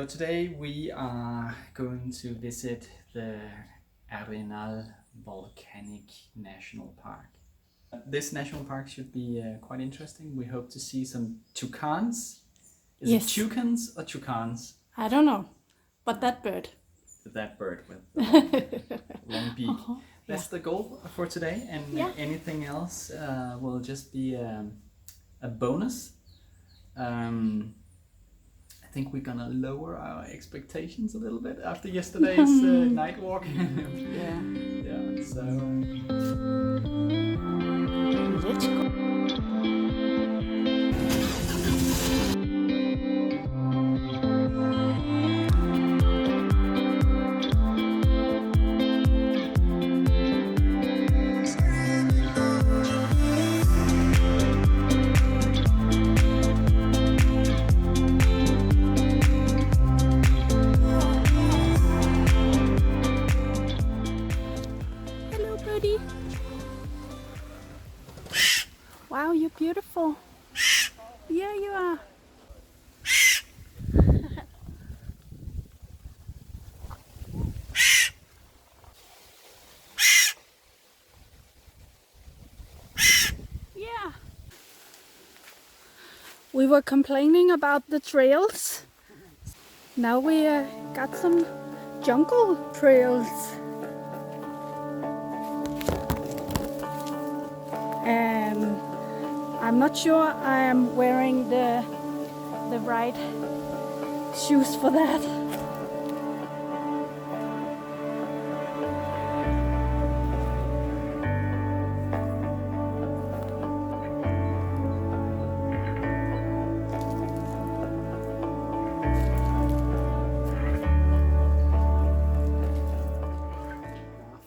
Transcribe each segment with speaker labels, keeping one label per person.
Speaker 1: today we are going to visit the Arenal Volcano National Park. This national park should be quite interesting. We hope to see some toucans. Is it toucans or toucans?
Speaker 2: I don't know, but that bird.
Speaker 1: That bird with the long beak. That's the goal for today, and anything else will just be a bonus. I think we're gonna lower our expectations a little bit after yesterday's night walk. Yeah. So
Speaker 2: let's go. Wow, you're beautiful. Yeah, you are. Yeah. We were complaining about the trails. Now we got some jungle trails. I'm not sure I am wearing the right shoes for that.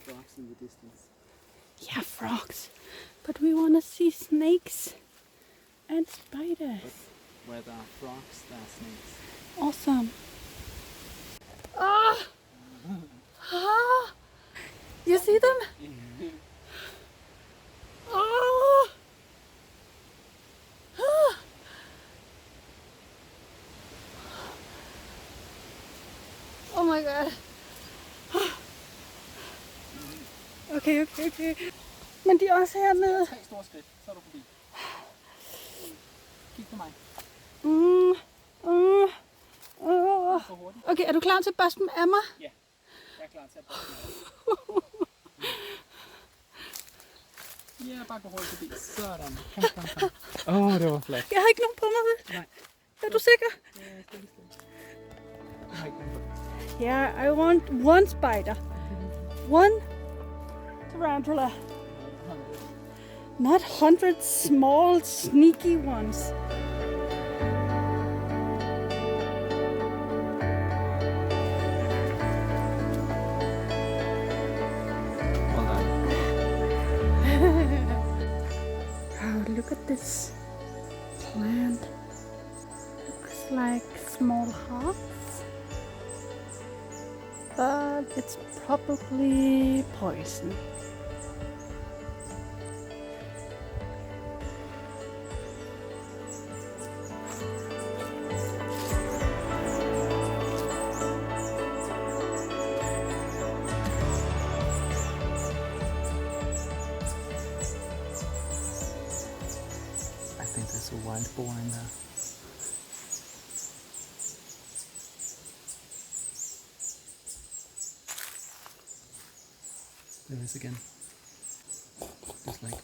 Speaker 1: frogs in the distance.
Speaker 2: Yeah, frogs. But we want to see snakes and spiders.
Speaker 1: But where there are frogs, there are snakes.
Speaker 2: Awesome. Ah! Ah! You see them? Oh! Ah! Oh my god. Okay. Men de er også hernede.
Speaker 1: 3 store skridt, så er du forbi. Kig på mig.
Speaker 2: Okay, er du klar til at børste dem af mig?
Speaker 1: Ja, jeg er klar til at børste dem af. Ja, bare gå hurtigt forbi. Sådan. Kom. Det var flot.
Speaker 2: Jeg har ikke nogen på mig, vel?
Speaker 1: Nej.
Speaker 2: Er du sikker?
Speaker 1: Ja, jeg skal lige stille. Jeg har ikke nogen på.
Speaker 2: Yeah, I want one spider. One tarantula. Not 100 small, sneaky ones.
Speaker 1: Well done.
Speaker 2: Oh, look at this plant. Looks like small hearts. But it's probably poison.
Speaker 1: I think there's a wild boar in there. There is again. Just like.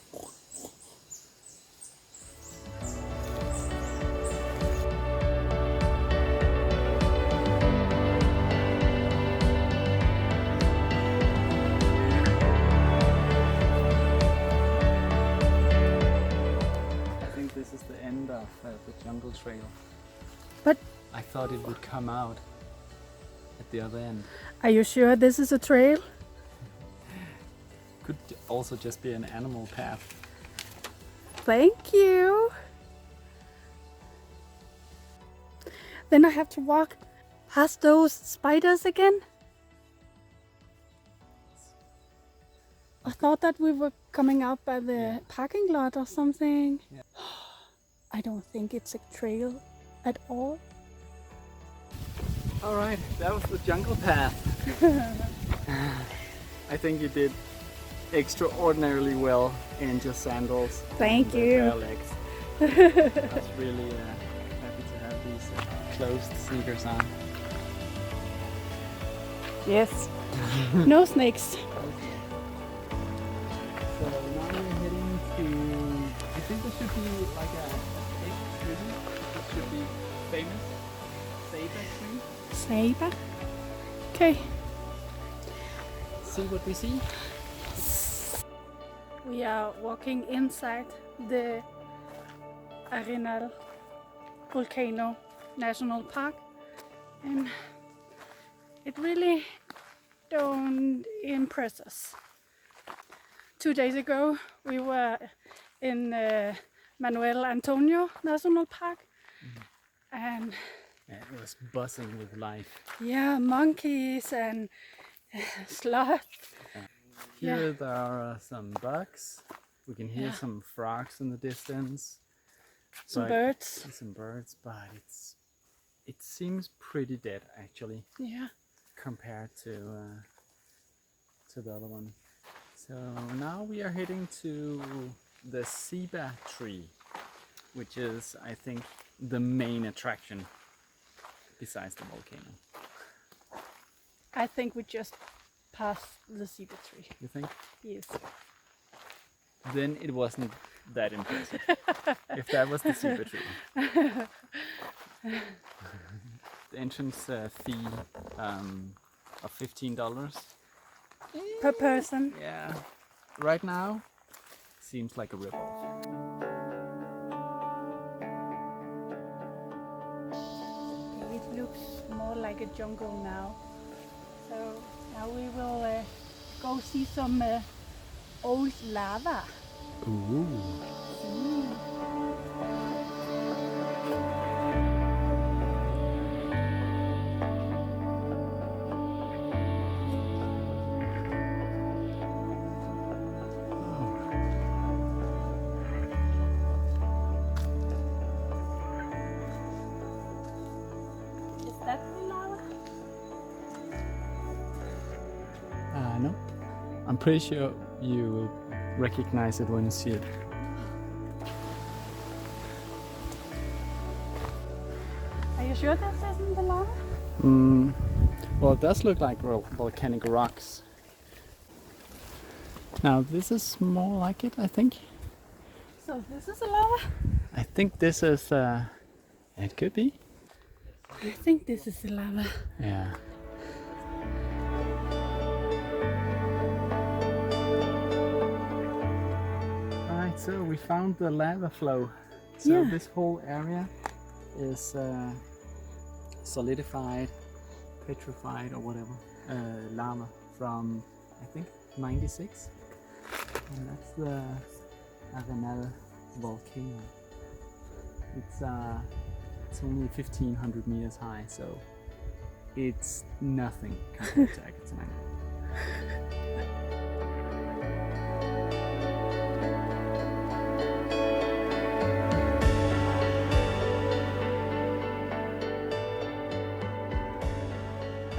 Speaker 1: I think this is the end of the jungle trail.
Speaker 2: But
Speaker 1: I thought it would come out at the other end.
Speaker 2: are you sure this is a trail?
Speaker 1: Could also just be an animal path.
Speaker 2: Thank you. Then I have to walk past those spiders again. I thought that we were coming out by the parking lot or something.
Speaker 1: Yeah.
Speaker 2: I don't think it's a trail at all.
Speaker 1: All right, that was the jungle path. I think you did extraordinarily well in just sandals.
Speaker 2: Thank
Speaker 1: and
Speaker 2: you.
Speaker 1: bare legs. I was really happy to have these closed sneakers on.
Speaker 2: Yes. No snakes.
Speaker 1: So now we're heading to, I think there should be like a big tree. This should be famous. Saber tree.
Speaker 2: Saber. Okay.
Speaker 1: See what we see?
Speaker 2: We are walking inside the Arenal Volcano National Park, and it really don't impress us. 2 days ago we were in Manuel Antonio National Park, and
Speaker 1: It was buzzing with life.
Speaker 2: yeah, monkeys and sloth.
Speaker 1: Here there are some bugs. We can hear
Speaker 2: Yeah.
Speaker 1: some frogs in the distance.
Speaker 2: Some
Speaker 1: but-
Speaker 2: birds.
Speaker 1: Some birds, but it seems pretty dead actually
Speaker 2: Yeah.
Speaker 1: compared to the other one. So now we are heading to the ceiba tree, which is, I think, the main attraction besides the volcano.
Speaker 2: I think we just passed the cedar tree.
Speaker 1: You think?
Speaker 2: Yes.
Speaker 1: Then it wasn't that impressive. If that was the ceiba tree. The entrance fee of $15.
Speaker 2: Per person.
Speaker 1: Yeah. Right now, seems like a ripoff.
Speaker 2: It looks more like a jungle now. So now we will go see some old lava.
Speaker 1: Ooh.
Speaker 2: Is that the lava?
Speaker 1: No. I'm pretty sure you will recognize it when you see it.
Speaker 2: Are you sure this isn't the lava?
Speaker 1: Well, it does look like volcanic rocks. Now, this is more like it, I think.
Speaker 2: So this is a lava?
Speaker 1: I think this is, it could be.
Speaker 2: I think this is the lava.
Speaker 1: Yeah. Alright, so we found the lava flow. So
Speaker 2: Yeah.
Speaker 1: this whole area is solidified, petrified or whatever, lava from, I think, 96. And that's the Arenal Volcano. It's only 1500 meters high, so it's nothing compared to Akatananga.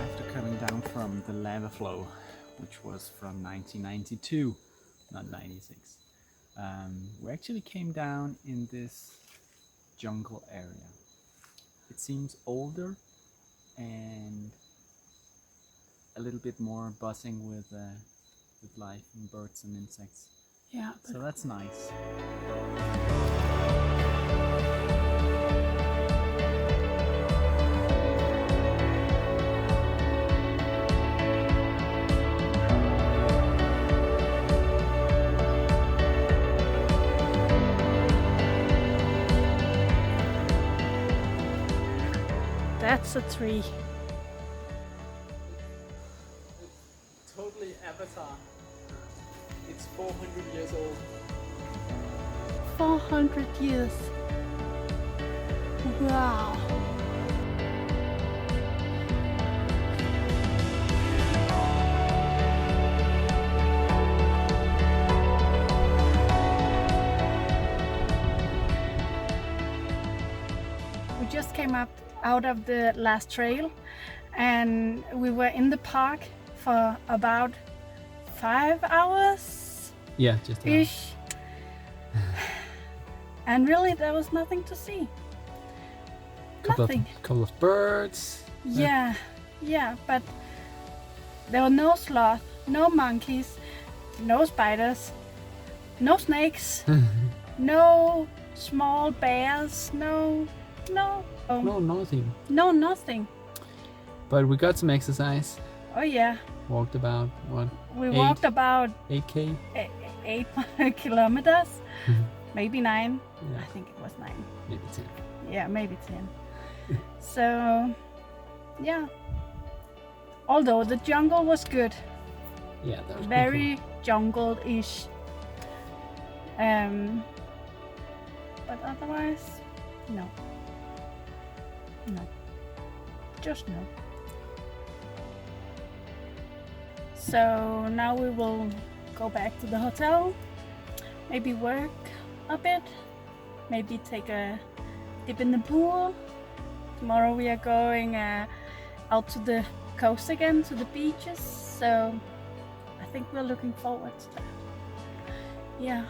Speaker 1: After coming down from the lava flow, which was from 1992, not 96, we actually came down in this jungle area. It seems older and a little bit more buzzing with life and birds and insects.
Speaker 2: Yeah.
Speaker 1: So that's nice.
Speaker 2: That's a tree.
Speaker 1: Totally Avatar. It's 400 years old.
Speaker 2: 400 years. Wow. We just came up out of the last trail, and we were in the park for about 5 hours
Speaker 3: Yeah, just about.
Speaker 2: ish. And really there was nothing to see. Nothing.
Speaker 3: Couple of birds.
Speaker 2: Yeah, but there were no sloth, no monkeys, no spiders, no snakes, no small bears, no,
Speaker 3: No, nothing.
Speaker 2: no, nothing.
Speaker 3: But we got some exercise.
Speaker 2: Oh yeah,
Speaker 3: Walked about what?
Speaker 2: we walked about
Speaker 3: 8K.
Speaker 2: 8 kilometers, maybe 9.
Speaker 3: Yeah,
Speaker 2: I think it was 9.
Speaker 3: maybe 10.
Speaker 2: Yeah, maybe 10. So, yeah. Although the jungle was good,
Speaker 3: Yeah, that was
Speaker 2: very jungle-ish. But otherwise, no. No. Just no. So now we will go back to the hotel, maybe work a bit, maybe take a dip in the pool. Tomorrow we are going out to the coast again, to the beaches, so I think we're looking forward to that. Yeah.